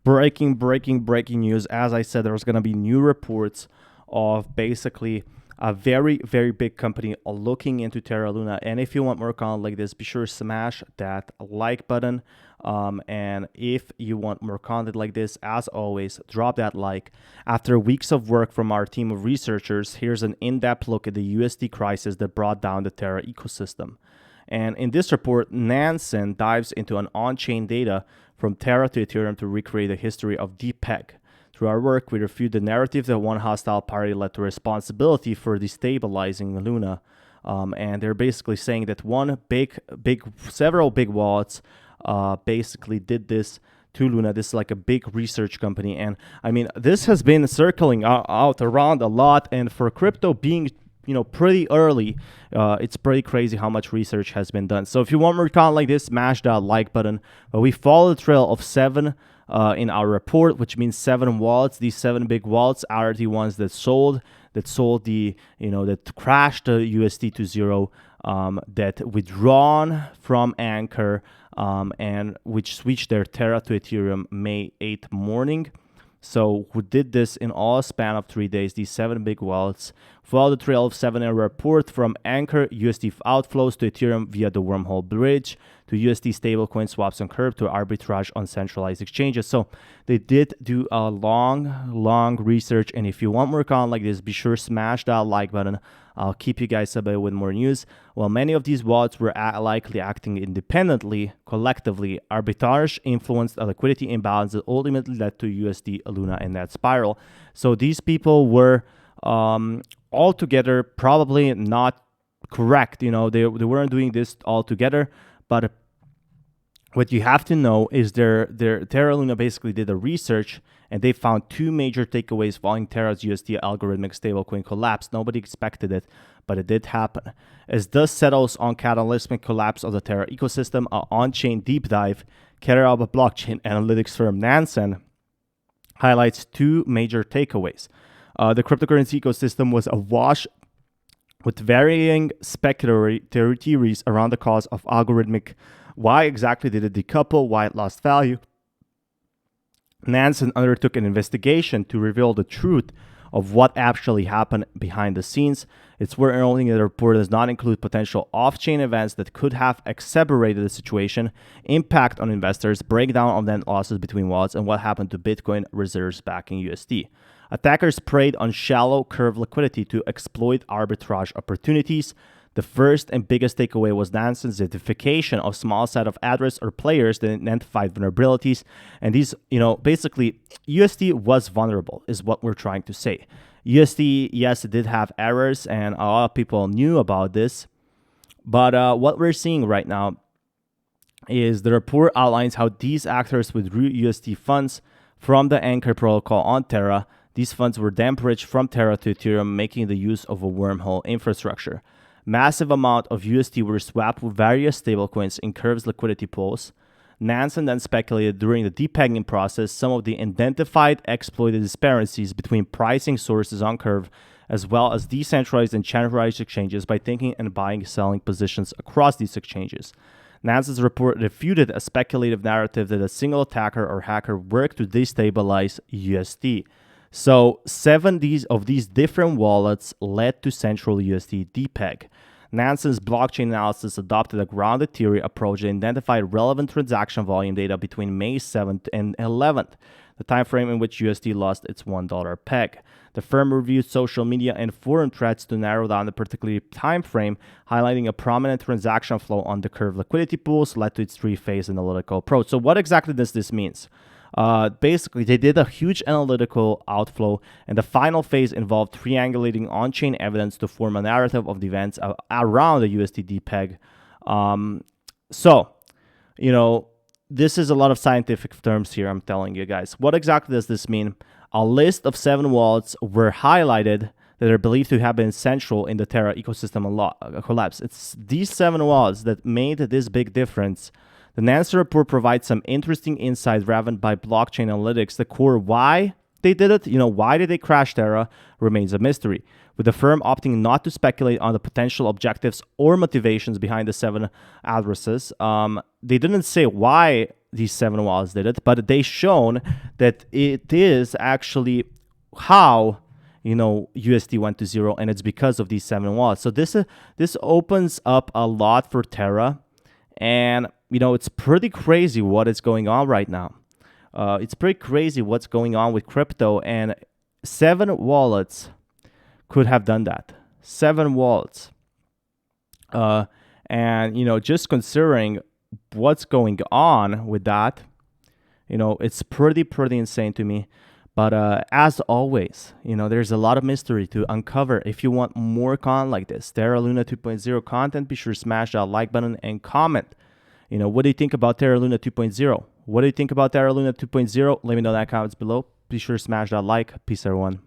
Breaking news. As I said, there's going to be new reports of basically a very big company looking into Terra Luna. And if you want more content like this, be sure to smash that like button. And if you want more content like this, as always, drop that like. After weeks of work from our team of researchers, here's an in-depth look at the USD crisis that brought down the Terra ecosystem. And in this report, Nansen dives into an on-chain data from Terra to Ethereum to recreate the history of DPEG. Through our work, we refute the narrative that one hostile party led to responsibility for destabilizing Luna. And they're basically saying that several big wallets basically did this to Luna. This is like a big research company. And I mean, this has been circling out around a lot. And for crypto being pretty early, it's pretty crazy how much research has been done. So if you want more content like this, smash that like button. But we follow the trail of 7 in our report, which means 7 wallets. These 7 big wallets are the ones that sold that crashed the USD to zero, that withdrawn from Anchor, and which switched their Terra to Ethereum May 8th morning. So we did this in all span of 3 days, these 7 big wallets. Follow the trail of 7 in a report from Anchor USD outflows to Ethereum via the wormhole bridge, to USD stablecoin swaps on Curve, to arbitrage on centralized exchanges. So they did do a long research. And if you want more content like this, be sure to smash that like button. I'll keep you guys updated with more news. While many of these wallets were likely acting independently, collectively, arbitrage influenced a liquidity imbalance that ultimately led to USD, Luna, and that spiral. So these people were altogether probably not correct. They weren't doing this all together. But what you have to know is their Terra Luna basically did a research, and they found 2 major takeaways following Terra's USD algorithmic stablecoin collapse. Nobody expected it, but it did happen. As dust settles on cataclysmic collapse of the Terra ecosystem, an on-chain deep dive carried out by blockchain analytics firm Nansen highlights 2 major takeaways. The cryptocurrency ecosystem was awash with varying speculative theories around the cause of algorithmic. Why exactly did it decouple? Why it lost value? Nansen undertook an investigation to reveal the truth of what actually happened behind the scenes. It's worth noting that the report does not include potential off-chain events that could have exacerbated the situation, impact on investors, breakdown of net losses between wallets, and what happened to Bitcoin reserves backing USD. Attackers preyed on shallow curve liquidity to exploit arbitrage opportunities. The first and biggest takeaway was Nansen's identification of small set of address or players that identified vulnerabilities. And these, basically USD was vulnerable is what we're trying to say. USD, yes, it did have errors, and a lot of people knew about this. But what we're seeing right now is the report outlines how these actors withdrew USD funds from the Anchor protocol on Terra. These funds were then bridged from Terra to Ethereum, making the use of a wormhole infrastructure. Massive amount of USD were swapped with various stablecoins in Curve's liquidity pools. Nansen then speculated during the depegging process some of the identified exploited disparities between pricing sources on Curve, as well as decentralized and centralized exchanges by taking and buying and selling positions across these exchanges. Nansen's report refuted a speculative narrative that a single attacker or hacker worked to destabilize USD. So 7 of these different wallets led to central USD DPEG. Nansen's blockchain analysis adopted a grounded theory approach that identified relevant transaction volume data between May 7th and 11th, the time frame in which USD lost its $1 peg. The firm reviewed social media and forum threads to narrow down the particular time frame, highlighting a prominent transaction flow on the Curve liquidity pools led to its 3-phase analytical approach. So what exactly does this mean? Basically, they did a huge analytical outflow, and the final phase involved triangulating on-chain evidence to form a narrative of the events around the USD peg. This is a lot of scientific terms here, I'm telling you guys. What exactly does this mean? A list of 7 wallets were highlighted that are believed to have been central in the Terra ecosystem collapse. It's these 7 wallets that made this big difference. The Nansen report provides some interesting insights driven by blockchain analytics. The core why they did it, why did they crash Terra, remains a mystery, with the firm opting not to speculate on the potential objectives or motivations behind the 7 addresses. They didn't say why these 7 wallets did it, but they shown that it is actually how USD went to zero, and it's because of these 7 wallets. So this opens up a lot for Terra, and it's pretty crazy what is going on right now. It's pretty crazy what's going on with crypto, and 7 wallets could have done that. 7 wallets. And just considering what's going on with that, it's pretty insane to me. But as always, there's a lot of mystery to uncover. If you want more content like this, Terra Luna 2.0 content, be sure to smash that like button and comment. What do you think about Terra Luna 2.0? What do you think about Terra Luna 2.0? Let me know in the comments below. Be sure to smash that like. Peace, everyone.